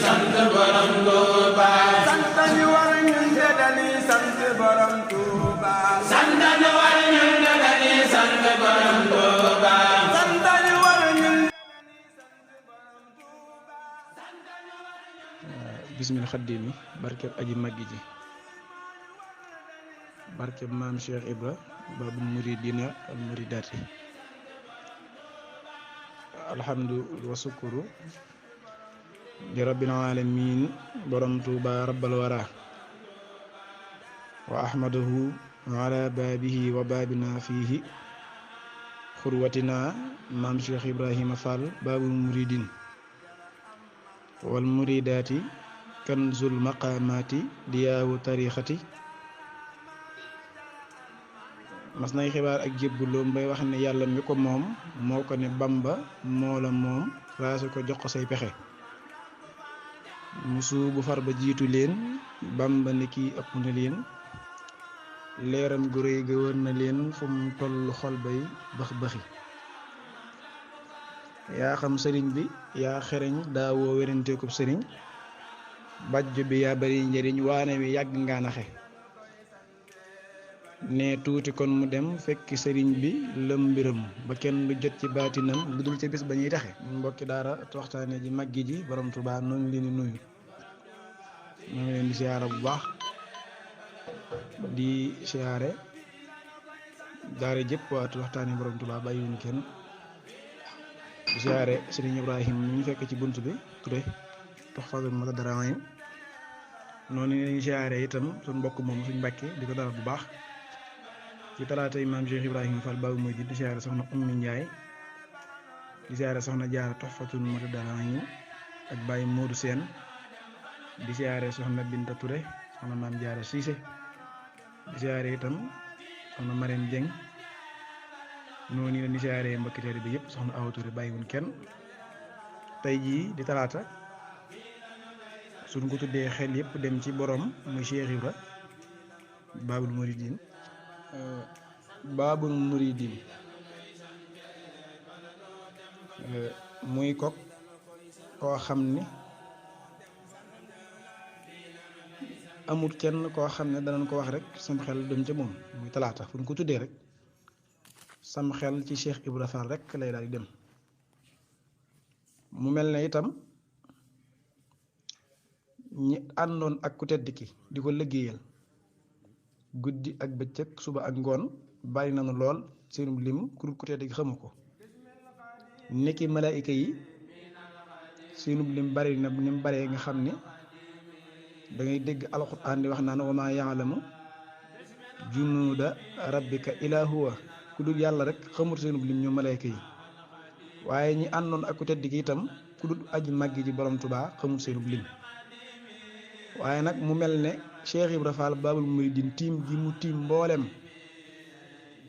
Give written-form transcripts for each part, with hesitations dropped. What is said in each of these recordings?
sant borom Tuuba sant ñu war ñun de dañuy sant borom Tuuba sant ñu war ñun de dañuy sant borom Tuuba sant ñu war ñun bismil xaddimi barkeb aji maggi ji barkeb maam Cheikh Ibra babul muridina al muridati alhamdu wa sukuru li rabbil alamin borom Tuuba rabbal wara wa ahmaduhu ala babihi wa babina fihi xurwatina maam Cheikh Ibrahima Fall babul muridin wal muridati kanzul maqamati diyaawu tarixati mas nay xibaar ak jébbuloom bay wax ne yàlla mi ko moom moo ko ne Bamba moo la moom raasi ko jox ko say pexe musu bu far ba jiitu leen Bamba ne kii ëpp na leen leeram gu réy ga wër na leen fu mu toll xol bay bëx-bëxi yaa xam sëriñ bi yaa xereñ daawoo weranteekub sëriñ bajj bi yaa bari njëriñ waane wi yàgg nga naxe ne tuuti kon mu dem fekki sëriñ bi lëm mbiram ba kenn lu jot ci baatinam lu dul ca bis ba ñuy taxe mbokki daara waxtaane ji maggi ji borom Tuuba noonu leen di nuyu ñoo ngi leen di siyaare bu baax di siyaare daara jëpp waatu waxtaane borom Tuuba bàyyiwuñ kenn di siyaare sëriñ Ibrahim ñu fekk ci bunt bi Touré Tuhfatul Mutadarain noonu lañu siyaare itam suñ mbokk moom suñ mbàkke di ko dalal bu baax ci talaatay maam Cheikh Ibrahima Fall baabu mooy di siyaare soxna Ummi Njaay di siyaare soxna Jaara Tuhfatul Mutadarain ak Baye Modou Sène di siyaare soxna Binta Touré soxna maam Jaara Siise di siyaare itam soxna Marème Dieng noonu lañu siyaare mbokki teer bi yëpp soxna Awa Touré bàyyiwuñ kenn tey jii di talaata suñ ko tuddee xel yëpp dem ci borom muy Cheikh Ibra Babul Muridin Babul Muridin muy kok koo xam ni amul kenn koo xam ne danañ ko wax rek sam xel dem ca moom muy talaata fu ñu ko tuddee rek sam xel ci Cheikh Ibra Fall rek lay daal di dem mu mel ne itam ñi àndoon ak ku tedd ki di ko liggéeyal guddi ak bëccëg suba ak ngoon bari nañu lool seenum lim ku tedd ki xamu ko nekki malaayika yi seenum lim bari na ni mu baree nga xam ni da ngay dégg alxuraan di wax naan wa maa ya'lamu junuuda rabbika illaa huwa ku dul yàlla rek xamul seenum lim ñoom malaayika yi waaye ñi àndoon ak ku tedd ki itam ku dul aji màggi ji borom Tuubaa xamul seenum lim waaye nag mu mel ne Cheikh Ibra Fall Babul Muridin tiim gi mu tiim mboolem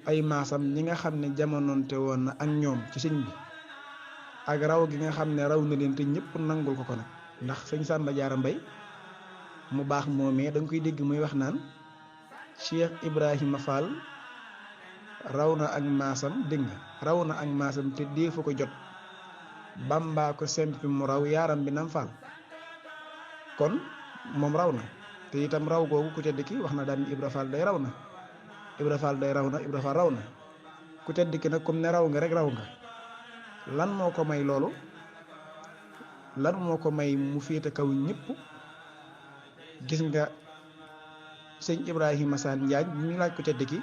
ay maasam ñi nga xam ne jamonoonte woon na ak ñoom ci sëñ bi ak raw gi nga xam ne raw na leen te ñëpp nangul ko nag ndax sëñ Samba Jaara Mbay mu baax moomee da nga koy dégg muy wax naan Cheikh Ibrahima Fall raw na ak maasam dégg nga raw na ak maasam te dee fa ko jot Bàmbaa ko sempi mu raw yaaram bi nam Fall kon moom raw na te itam raw googu ku tedd ki wax na daan Ibra Fall day raw na Ibra Fall day raw na Ibra Fall raw na ku tedd ki nag comme ne raw nga rek raw nga lan moo ko may loolu lan moo ko may mu féete kaw ñëpp gis nga sëñ Ibrahima Sane Njaañ ñu laaj ku tedd ki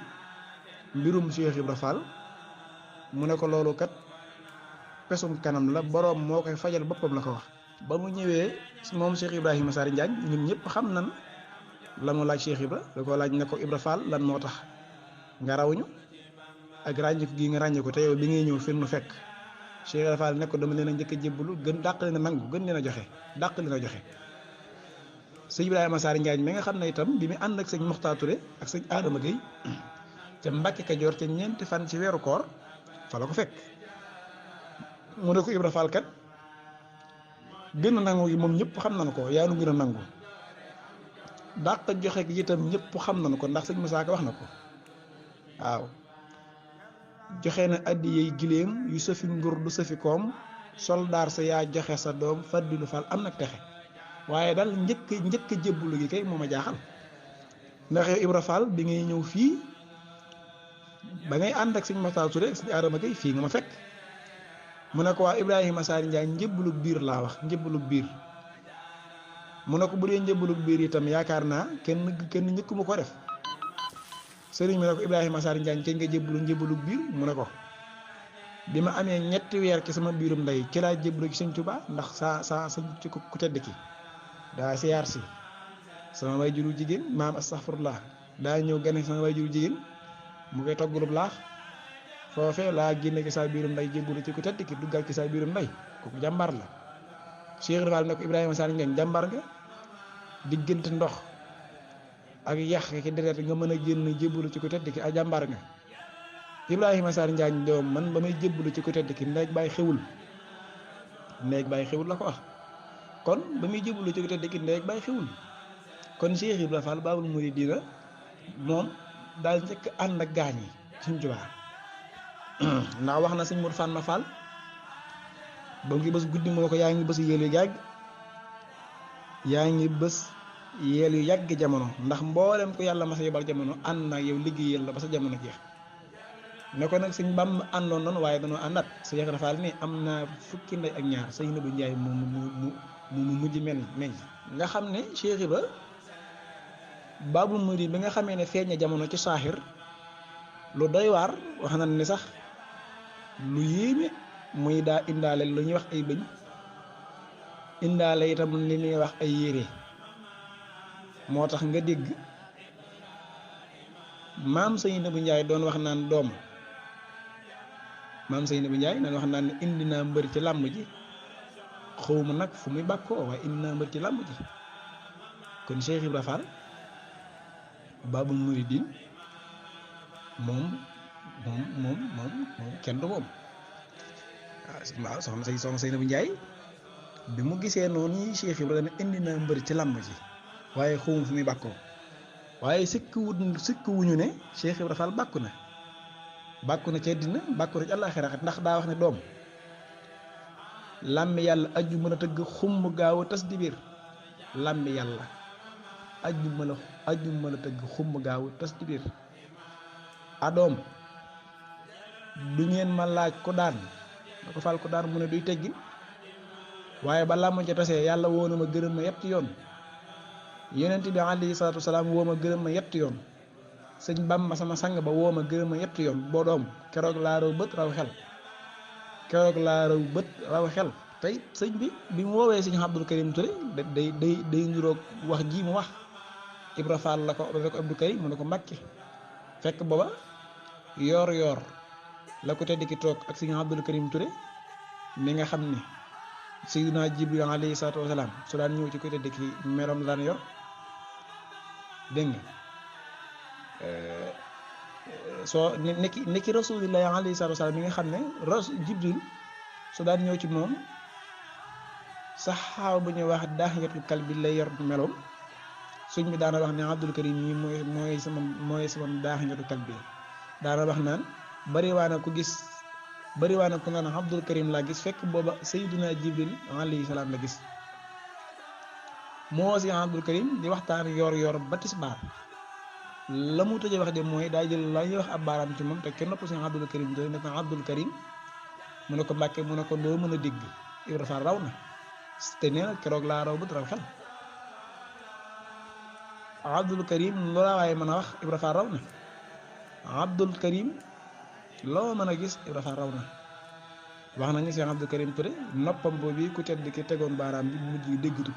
mbirum Cheikh Ibra Fall mu ne ko loolu kat pesum kanam la boroom moo koy fajal boppam la ko wax ba mu ñëwee moom Cheikh Ibrahima Sane Njaañ ñun ñëpp xam nan la mu laaj Cheikh Ibra da ko laaj ne ko Ibra Fall lan moo tax nga raw ñu ak ràññiku gii nga ràññiku te yow bi ngay ñëw fi nu fekk Cheikh Ibra Fall ne ko dama leen a njëkk a jébbalu gën dàq leen a nangu gën leen a joxe dàq leen a joxe sëñ Ibrahima Sane Njaañ mi nga xam ne itam bi mu ànd ak sëñ Mokhtar Touré ak sëñ Adama Gueye ca Mbàkke Kajoor ca ñeenti fan ci weeru koor fa la ko fekk mu ne ko Ibra Fall kat gën a nangu yi moom ñëpp xam nañu ko yaa nu gën a nangu dàq joxe gi itam ñëpp xam nañu ko ndax sëñ Moussa Ka wax na ko waaw joxe na addi yey giléem yu sëfi ngur du sëfi koom soldaar sa yaa joxe sa doom Fadilu Fall am na texe waaye daal njëkk jébbalu gi kay moo ma jaaxal ndax yow Ibra Fall bi ngay ñëw fii ba ngay ànd ak sëñ Matar Touré ak sëñ Adama Gueye fii nga ma fekk mu ne ko waa Ibrahima Sarr Ndiaye njébbalu biir laa wax njébbalu biir mu ne ko bu dee njébbalu biir itam yaakaar naa kenn njëkk mu ko def sëriñ mi ne ko Ibrahima Sarr Ndiaye kañ nga njébbalu biir mu ne ko bi ma amee ñetti weer ci sama biirum ndey ci laa jébbalu ci sëñ Tuubaa ndax saa sëñ ci ku tedd ki daa siyaar si sama way juru jigéen maam astaghfirullah daa ñëw gane sama way juru jigéen mu koy toggalub laax foofee laa génne ci saa biirum ndey jébbalu ci ku tedd ki duggal ci saa biirum ndey kooku jàmbaar la Cheikh Fall ne ko Ibrahima Sarr Ndiaye jàmbaar nga diggante ndox ak yax ki deret nga mën a génn jébbalu ci ku tedd ki a jàmbaar nga Ibrahima Sarr Ndiaye doom man ba may jébbalu ci ku tedd ki ndeeg bàyyi xewul la ko wax kon ba muy jébbalu ci ku tedd ki ndeeg bàyyi xewul kon Cheikh Ibrahima Fall Baabul Muridiina moom daal njëkk ànd ak gaañ yi suñ Tuubaa ndax wax na sëñ Modou Fatma Fall ba ngi bés guddi moo ko yaa ngi bés yeel yu yàgg yeel yu yàgg jamono ndax mboolem ko yàlla masa yebal jamono ànd na yow liggéeyal la ba sa jamono jeex ne ko nag sëñ Bamba àndoon noonu waaye dañoo àndaat Cheikh Ibra Fall ni am naa fukki ndey ak ñaar sëñ Nabou Ndiaye mu mujj meññ nga xam ne Cheikh Ibra Baabul Muriid bi nga xamee ne feeñ jamono ci saaxir lu doy waar wax na ni sax lu yéeme muy daa indaale lu ñuy wax ay bëñ indaale itam li ñuy wax ay yére moo tax nga dégg maam Seynabou Ndiaye doon wax naan doom maam Seynabou Ndiaye doon wax naan ne indi naa mbër ci làmb ji xawma nag fu muy bàkkoo waaye indi naa mbër ci làmb ji kon Cheikh Ibra Fall Baabul Muridiin moom kenn du moom waaw soxna Seynabou Ndiaye bi mu gisee noonu Cheikh Ibra dana indi naa mbër ci làmb ji waaye xawma fu muy bàkkoo waaye sikk wuñu ne Cheikh Ibra Fall bàkku na ci àddina bàkku na ci àllaaxira ndax daa wax ne doom làmmi yàlla aju mën a tëgg xumb gaaw a tas di biir làmmi yàlla aju mën a tëgg xumb gaaw a tas di biir adoom du ngeen ma laaj ko daan da ko fal ko daan mu ne duy teggin waaye ba làmb ca tasee yàlla woo na ma gërëm ma yetti yoon yonent bi alayhi salaatu wasalaam woo ma gërëm ma yetti yoon sëñ Bamba sama sang ba woo ma gërëm ma yetti yoon boo doom keroog laa raw bët raw xel tey sëñ bi mu woowee sëñ Abdul Karim Touré day niroog wax ji mu wax Ibra Fall la ko Abdou Karim mu ne ko Mbàkke fekk booba yoor la ko tedd ki toog ak sëñ Abdul Karim Touré mi nga xam ne Seydina Jibril alayhi salaatu wasalaam su daan ñëw ci ko tedd ki merom la daan yor dégg nga soo nekki Rasuulullaahi alayhi salaatu wasalaam mi nga xam ne Jibril su daan ñëw ci moom saxaaba bu ñuy wax daaxiyatul kalbi lay yor meloom suñ bi daana wax ne Abdul Karim ñi mooy sama daaxiyatul kalbi daana wax naan bariwaana ku naan Abdul Karim laa gis fekk booba Sayyiduna Jibril alayhi salaam la gis moo si Abdul Karim di waxtaan yor ba tisbaar la mu tëjee wax de mooy daa jël la ñuy wax ab baaraam ci moom te kenn nopp si Abdul Karim doy na ko Abdul Karim mu ne ko Mbàkke mu ne ko doo mën a dégg Ibra Fall raw na te nee na keroog laa raw bët raw xel Abdul Karim loola waaye mën a wax Ibra Fall raw na Abdul Karim loo mën a gis Ibra Fall raw na wax nañu si Abdul Karim Touré noppam boobu ku tedd ki tegoon baaraam bi mujj déggatu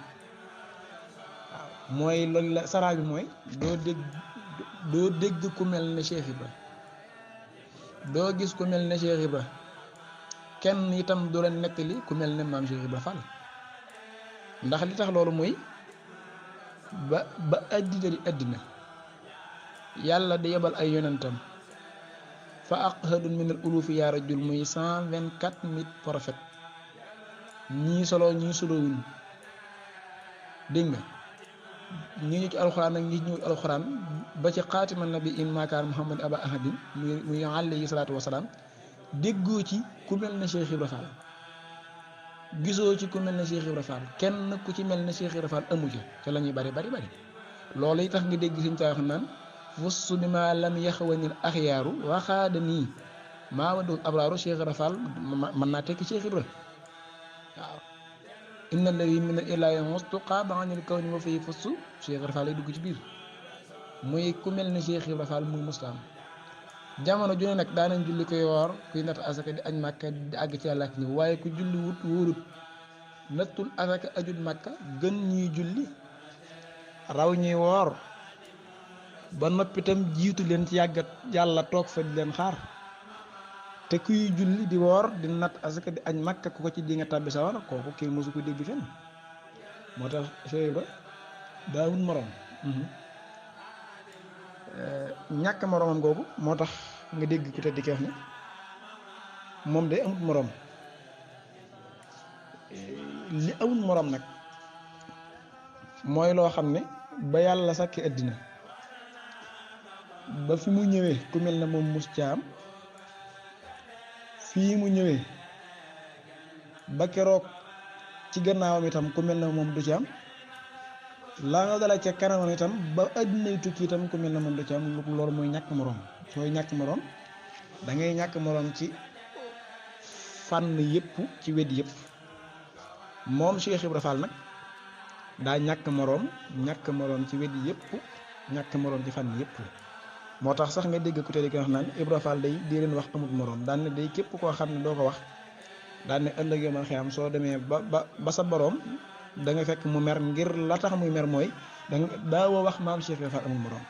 waaw mooy loolu la saraa bi mooy doo dégg ku mel ne Cheikh Ibra doo gis ku mel ne Cheikh Ibra kenn itam du leen nettali ku mel ne maam Cheikh Ibra Fall ndax li tax loolu mooy ba àddina di àddina yàlla di yebal ay yonentam fa aqhadun min al ulufi yaa rajul muy 124 prophètes ñii solo ñii solowuñ dégg nga ñi ñu ci alxuraan ak ñi ñëw ci alxuraan ba ci xaatiman nabi in maakaar Muhammad aba ahadin muy alayhi salaatu wasalaam déggoo ci ku mel ne Cheikh Ibra Fall gisoo ci ku mel ne Cheikh Ibra Fall kenn ku ci mel ne Cheikh Ibra Fall amu ca la ñuy bari loolu yi tax nga dégg suñ taa wax naan fussu bi ma lam yaxwanil axyaaru waxaada nii maa wadul abraaru Cheikh Ibra Fall mën naa tekki Cheikh Ibra waaw inna alladi min al ilaahi mustu qaabaanil kaw ni wa fii fussu Cheikh Ibra Fall lay dugg ci biir muy ku mel ne Cheikh Ibra Fall muy mustaam jamono ju ne nag daanañ julli koy woor kuy natt asaka di añ màkka di àgg ci yàlla ak ñëw waaye ku julli wut wóorut nattul asaka ajut màkka gën ñuy julli raw ñuy woor ba noppi itam jiitu leen ci yàggat yàlla toog fa di leen xaar te kuy julli di woor di natt asaka di añ màkka ku ko ci di nga tàbbi sawara kooku kii mosu ko dégg fenn moo tax Cheikh Ibra daawul moroom ñàkk moroomam googu moo tax nga dégg ku tedd ki wax ne moom day amut moroom li amut moroom nag mooy loo xam ne ba yàlla sàkki àddina ba fi mu ñëwee ku mel ne moom mus caam fii mu ñëwee ba keroog ci gannaawam itam ku mel ne moom du ci am la nga dala ca kanamam itam ba àddinay tukki itam ku mel ne moom du ci am loolu mooy ñàkk moroom sooy ñàkk moroom da ngay ñàkk moroom ci fànn yëpp ci wet yëpp moom Cheikh Ibra Fall nag daa ñàkk moroom ci wet yëpp ñàkk moroom ci fànn yëpp moo tax sax nga dégg ku tedd ki wax naan Ibra Fall day di leen wax amut moroom daan ne day képp koo xam ne doo ko wax daan ne ëllëg yow man xiyam soo demee ba sa boroom da nga fekk mu mer ngir la tax muy mer mooy daawoo wax maam Cheikh Ibra Fall amul morom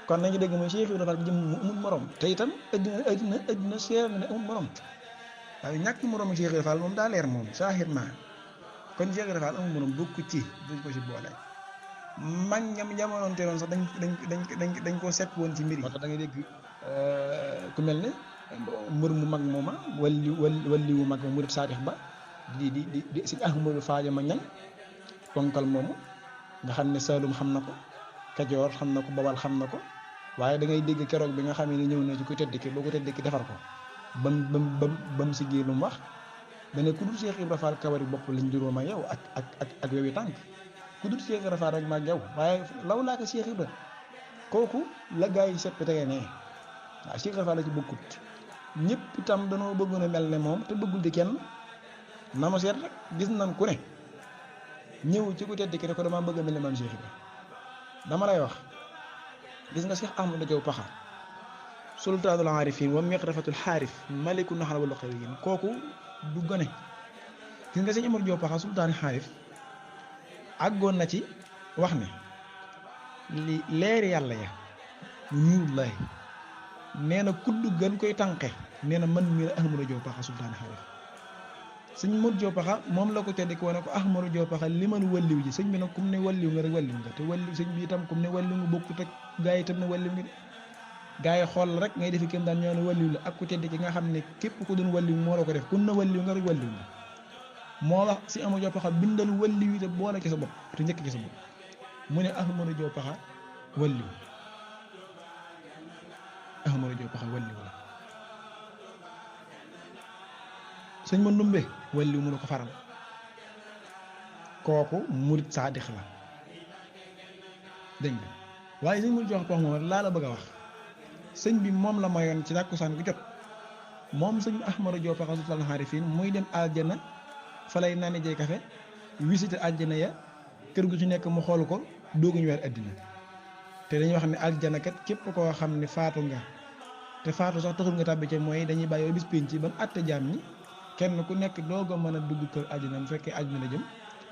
kon nañu dégg mooy Cheikh Ibra Fall jëm mu amul morom te itam addina seer na ne amul morom waaye ñàkk morom Cheikh Ibra Fall moom daa leer moom saahirement kon Cheikh Ibra Fall amul morom bokku ci duñ ko ci boole mag ñam jamonoon teeloon sax dañ koo sepp woon ci mbir yi moo tax da ngay dégg ku mel ne mbër mu mag mooma walli wu mag ma murit saadix ba di si Ahmadu Faaja ma ñan ponkal moomu nga xam ne Saalum xam na ko Kajoor xam na ko Bawal xam na ko waaye da ngay dégg keroog bi nga xam ne ñëw na ci ku tedd ki boo ko tedd ki defar ko bam si géer lu mu wax dane ku dul Cheikh Ibra Fall kawari bopp lañ juróom ak yow ak wewi tànk ku dul Cheikh Ibra Fall rek maag yow waaye law laa ko Cheikh Ibra kooku la gaa yi seppi tegee nee waaw Cheikh Ibra Fall la ci bokkut ñëpp itam danoo bëggoon a mel ne moom te bëggul di kenn na ma seet rek gis nan ku ne ñëw ci ku tedd ki ne ko dama bëgg a mel ne maam Cheikh Ibra dama lay wax gis nga Cheikh Ahmadou Diaw Pakha sultaanul aarifin wa miqrafatul xaarif maliku naxal wala xawiyin kooku du gone gis nga sëñ Amar Diaw Pakha sultaani xaarif àggoon na ci wax ne li leeri yàlla ya nuurullahi nee na kudd gën koy tànqe nee na man mii la Ahmadou Diaw Pakha sultaani xaarif sëñ Modou Diaw Pakha moom la ko tedd ko wane ko Ahmadou Diaw Pakha li man walliw ji sëñ bi nag kum ne walliw nga rek walliw nga te walliw sëñ bi itam kum ne walliw nga bokkut ak gaa yi itam ne walliw nga gaa yi xool rek ngay defi kéem daan ñoo ne walliw la ak ku tedd ki nga xam ne képp ku doon walliw moo la ko def kun na walliw nga rek walliw nga moo wax si Ahmadou Diaw Pakha bindal walliw yi te boole ci sa bopp te njëkk ci sa bopp mu ne Ahmadou Diaw Pakha walliw Ahmadou Diaw Pakha walliw la sëñ ma ndumbe walliw mu la ko faral kooku murit saadix la dégg nga waaye sëñ Modou Diaw Pakha moom laa la bëgg a wax sëñ bi moom la mayoon ci tàkkusaan gu jot moom sëñ Ahmadou Diaw Pakha sultaanul aarifin muy dem aljana fa lay naani jey kafe visite aljana ya kër gu ci nekk mu xool ko dooguñu weer àddina te dañuy wax ne aljana kat képp koo xam ne faatu nga te faatu sax taxul nga tàbbi ci mooy dañuy bàyyi bis pénc ci ba mu àtte jaam ñi kenn ku nekk doog a mën a dugg kër àjjana bu fekkee àjjana la jëm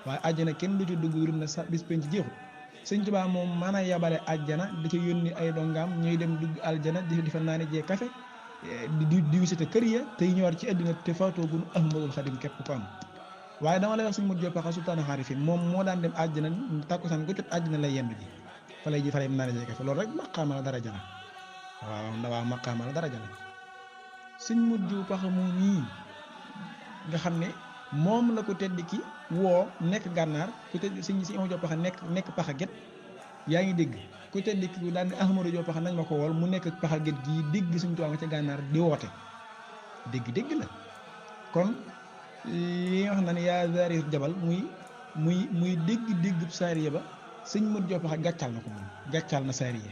waaye àjjana kenn du ci dugg rum na sa bis penc jeexul sëñ Tuubaa moom mën a yabale àjjana di ci yónni ay dongaam ñuy dem dugg aljana di fa naani jee kafe di visité kër ya te ñëwaat ci àddina te faatoogun Ahmadul Xadim képp ko am waaye dama lay wax sëñ Modou Diaw Pakha sultaanul aarifin moom moo daan dem àjjana tàkkusaan ko jot àjjana lay yendu ji fa lay naani jee kafe loolu rek maqaama la daraja la waaw maqaama la daraja la sëñ Modou Diaw Pakha moom nii nga xam ne moom la ko tedd ki woo nekk gànnaar ku tedd sëñ Ahmadou Diaw Pakha nekk Pakha Guet yaa ngi dégg ku tedd ki daan ne Ahmadou Diaw Pakha nañ ma ko wool mu nekk Pakha Guet gii dégg suñu tuwaa nga ca gànnaar di woote dégg la kon li nga wax na ne yaa zaari jabal muy dégg saariya ba sëñ Modou Diop Paxa gàccal na ko moom gàccal na saariya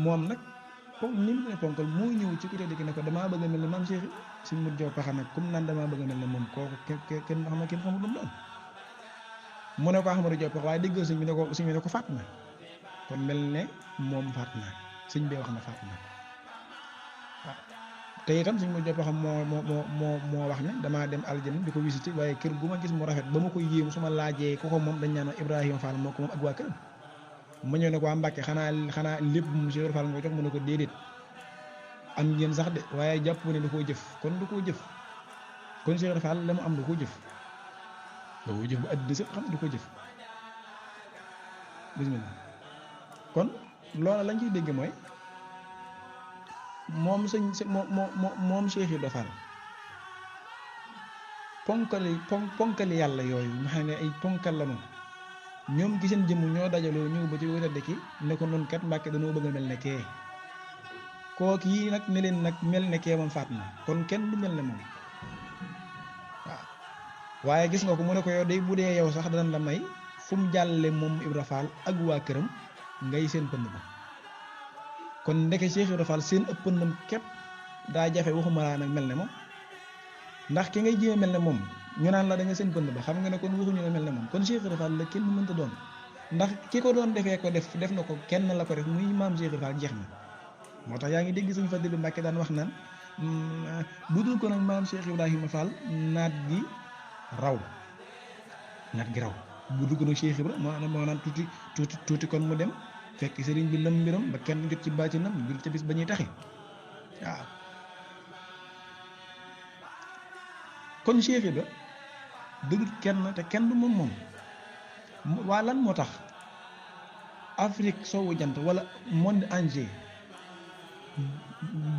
moom nag comme ni mu ne ponkal moo ñëw ci côté dëkk ne ko damaa bëgg a mel ne maam Cheikh sëñ Modou Diop Paxa nag comme naan damaa bëgg a mel ne moom kooku kenn xam na kenn xamul lu mu doon mu ne ko Ahmadou Diop Paxa waaye déggal sëñ bi ne ko faat na kon mel ne moom faat na sëñ bi wax na faat na waaw te itam sëñ Modou Diop Paxa moo wax ne damaa dem aljana di ko visité waaye kër gu ma gis mu rafet ba ma koy yéemu su ma laajee ku ko moom dañ naan Ibrahima Fall moo ko moom ak waa këram ma ñëw ne ko waa Mbàkke xanaa lépp monsieur Fall nga ko jox mu ne ko déedéet am ngeen sax de waaye jàpp ne da koo jëf kon da koo jëf kon Cheikh Fall la mu am da koo jëf bu àddina sëpp xam da koo jëf bismillah kon loola lañ ciy dégg mooy moom moom Cheikh Ibra Fall ponkali yàlla yooyu nga xam ne ay ponkal la moom ñoom gi seen jëmm ñoo dajaloo ñëw ba ci wér dëkki ne ko noonu kat Mbàkke dañoo bëgg a mel ne kee kooku yi nag ne leen nag mel ne kee moom faat na kon kenn du mel ne moom waaw waaye gis nga ko mu ne ko yow day bu dee yow sax danañ la may fu mu jàlle moom Ibra Fall ak waa këram ngay seen pënd ba kon ndeke Cheikh Ibra Fall seen ëpp pëndam képp daa jafe waxuma laa nag mel ne moom ndax ki ngay jéem mel ne moom ñu naan la da nga seen pënd ba xam nga ne kon waxuñu la mel ne moom kon Cheikh Ibra Fall la kenn mënta doon ndax ki ko doon defee ko def na ko kenn la ko def muy maam Cheikh Ibra Fall jeex na moo tax yaa ngi dégg Sëñ Fadilu Mbàkke daan wax naan bu dul ko nag maam Cheikh Ibrahima Fall naat gi raw bu dul ko nag Cheikh Ibra moo naan tuuti kon mu dem fekk sëriñ bi lam mbiram ba kenn jot ci baatinam jot ca bis ba ñuy taxe waaw kon Cheikh Ibra dëggut kenn te kenn du moom waa lan moo tax Afrique soowu jant wala monde entier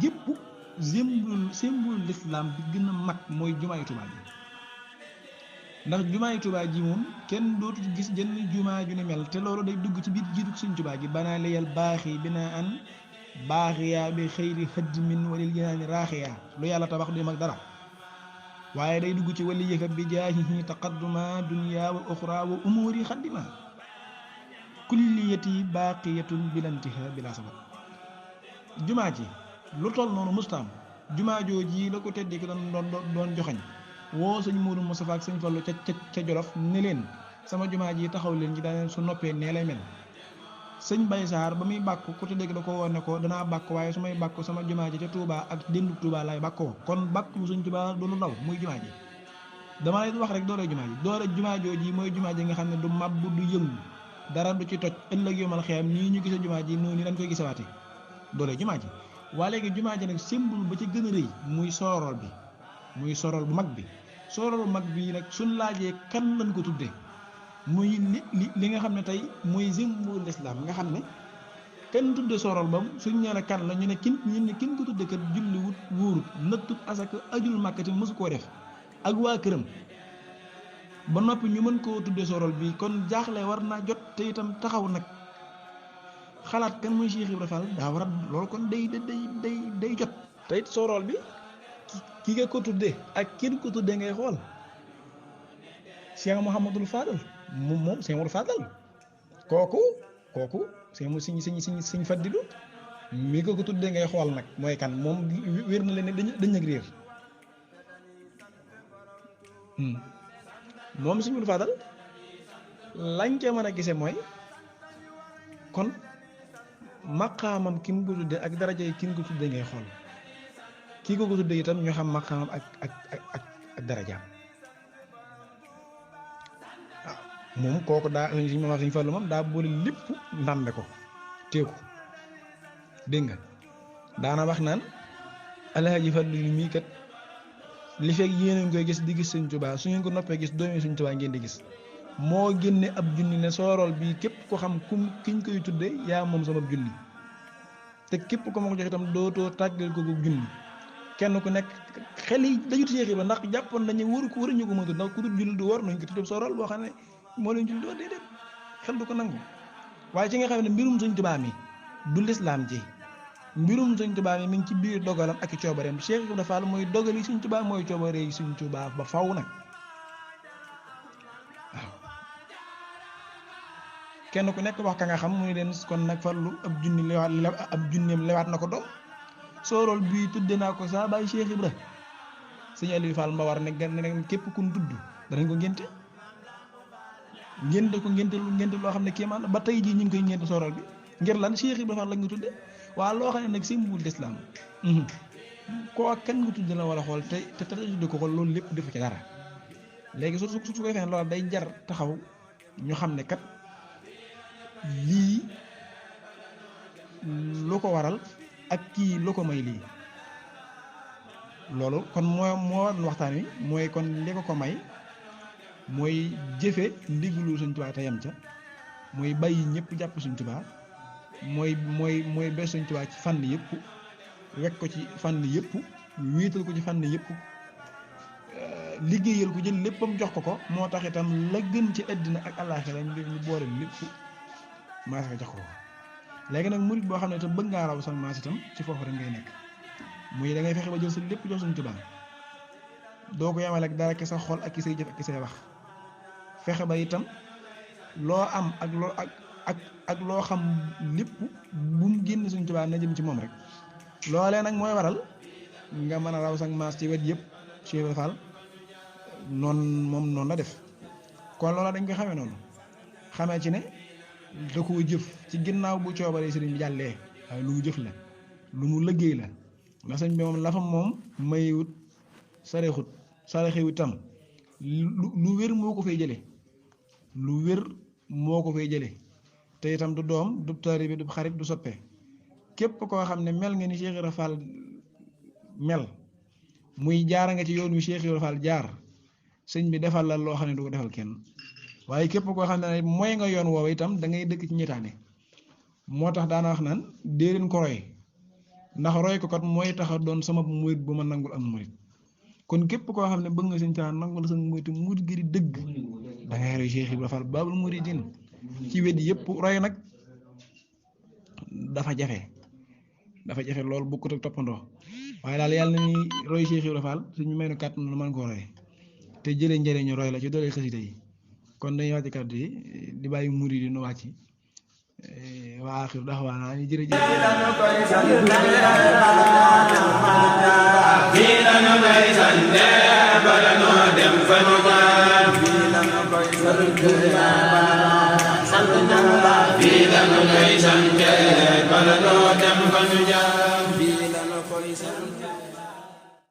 gépp symbole l'islam bi gën a mag mooy jumaayu Tuubaa ji ndax jumaayu Tuubaa ji moom kenn dootu gis jënn jumaa ju ni mel te loolu day dugg ci biir jiitu Sëñ Tuubaa gi banaa layal baaxi binaa an baaxiyaa bi xëyri xëdd min walil jinaani raaxiyaa lu yàlla tabax du mag dara waaye day dugg ci wali yëkka bi jaahihi taqadduma dunya wa uxra wa umuri xaddima kulliyati baaqiyatun bilantiha bila sabab jumaa ji lu toll noonu mustaam jumaa jooji la ko teddi ko doon joxañ woo sëñ Moodu Mustafaa ak sëñ Fallu ca Jolof ne leen sama jumaa ji taxaw leen ci daaneen su noppee nee lay mel sëñ Bay Saar ba muy bàkk ku teddi da ko woon ne ko danaa bàkk waaye su may bàkk sama jumaa ji ca Touba ak déndu Touba laay bàkkoo kon bàkk bu sëñ Touba doonu law muy jumaa ji dama lay wax rek doore jumaa jooji mooy jumaa ji nga xam ne du màbb du yëngu dara du ci toj ëllëg yomal xiyam nii ñu gisa jumaa ji noonu dañ koy gisawaate doole jumaa ji waa léegi jumaa ji nag symbole ba ci gën a rëy muy sorol bu mag bi sorol bu mag bi nag suñ laajee kan lañ ko tudde muy li nga xam ne tey mooy symbole l'islam nga xam ne kenn tudde sorol ba suñ ñee la kan la ñu ne kin ko tudde kat julli wut wóorut nattut asaka ajul màkkati mësu koo def ak waa këram ba noppi ñu mën koo tudde sorol bi kon jaaxle war naa jot te itam taxaw nag xalaat kan muy Cheikh Ibra Fall daa war a loolu kon day jot te it sorol bi ki nga ko tuddee ak kin ko tuddee ngay xool Cheikh Mouhamadul Fadal moom Cheikh Mouhamadul Fadal kooku Sëñ Fadilu mi ko tuddee ngay xool nag mooy kan moom wér na leen ne dañ ak réer moom Sëñ Mouhamadul Fadal lañ ca mën a gise mooy kon maqaamam ki mu ko tuddee ak daraja yi ki mu ko tuddee ngay xool kii ko tuddee itam ñu xam maqaamam ak darajaam waaw moom kooku daa Sëñ Fallu moom daa boole lépp ndàmbe ko teeku dégg nga daana wax naan Alaaji Fallu mii kat li fekk yéen a ngi koy gis di gis Sëñ Tuubaa su ngeen ko noppee gis doomi Sëñ Tuubaa ngeen di gis moo génne ab junni ne soorool bi képp ko xam kiñ koy tudde yaa moom sama junni te képp ko ma ko jox itam dootoo tàggal ko junni kenn ku nekk xel yi dañu Cheikh Ibra ndax jàppoon nañu waruñu ko mën a ndax ku dul julli du war nañ ko tudde soorool boo xam ne moo leen julli doo déedéet xel du ko nangu waaye ci nga xam ne mbirum Sëñ Tuubaa mi du lislaam ji mbirum Sëñ Tuubaa mi ngi ci biir dogalam ak i coobareem Cheikh Ibrahima Fall mooy dogal yi Sëñ Tuubaa mooy coobare yi Sëñ Tuubaa ba faw nag waaw kenn ku nekk wax ka nga xam muy leen kon nag Fallu ab junneem lewaat na ko doom soorool bii tudde naa ko saa baay Cheikh Ibra Sëñ Aliou Fall Mbawar ne képp kun tudd danañ ko ngénte loo xam ne kéemaan ba tey jii ñu ngi koy ngénte soorool bi ngir lan Cheikh Ibra Fall lañ nga tudde waaw loo xam ne nag symbole d'islam koo kan nga tudde la war a xool te tudde ko xool loolu lépp defu ci dara léegi su koy feneen loolu day jar taxaw ñu xam ne kat lii lu ko waral ak kii lu ko may lii loolu kon moo waral waxtaan wi mooy kon li ko may mooy jëfe ndigalu Sëñ Tuubaa te yam ca mooy bàyyi ñëpp jàpp Sëñ Tuubaa mooy bes Sëñ Tuubaa ci fànn yëpp wekk ko ci fànn yëpp wéetal ko ci fànn yëpp liggéeyal ko jël léppam jox ko moo tax itam la gën ci àddina ak àllaaxira ñu boole lépp maas ko jox ko léegi nag murit boo xam ne itam bëgg ngaa raw sax maas itam ci foofu rek ngay nekk muy da ngay fexe ba jël sa lépp jox Sëñ Tuubaa doo ko yemale ak dara ki sa xol ak ki say jëf ak ki say wax fexe ba itam loo am ak loo xam lépp bu mu génn Sëñ Tuubaa na jëm ci moom rek loolee nag mooy waral nga mën a raw sax maas ci wet yëpp Cheikh Ibra Fall noonu la def kon loola dañ ko xamee noonu xamee ci ne da koo jëf ci ginnaaw bu coobaree sëriñ bi jàllee waaye lu mu jëf la lu mu liggéey la ndax sëñ bi moom lafam moom mayiwut sarexewut tam lu wér moo ko fay jële te itam du doom du taalibe du xarit du soppe képp koo xam ne mel nga ni Cheikh Ibra Fall mel muy jaara nga ci yoon wi Cheikh Ibra Fall jaar sëñ bi defal la loo xam ne du ko defal kenn waaye képp koo xam ne mooy nga yoon woowu itam da ngay dëkk ci ñettaane moo tax daana wax naan dee leen ko roy ndax roy ko kat mooy tax a doon sama murit bu ma nangul am murit kon képp koo xam ne bëgg nga Sëñ Tuubaa nangul sa murit gi di dëgg da ngay roy Cheikh Ibra Fall baabul muridin ci wet yëpp roy nag dafa jafe loolu bokkut ak toppandoo waaye daal yàlla na ni roy Cheikh Ibra Fall suñu may nu kàttan nu mën koo roy te jëlee njëriñu roy la ci doole xasida yi kon dañuy wàcc kàddu yi di bàyyi murid yi nu wàcc wa aaxiru da'waanaa ani jërëjëf fii lañu koy sante bala noo dem fa nu jaar fii lañu koy sante bala noo dem fa nu jaar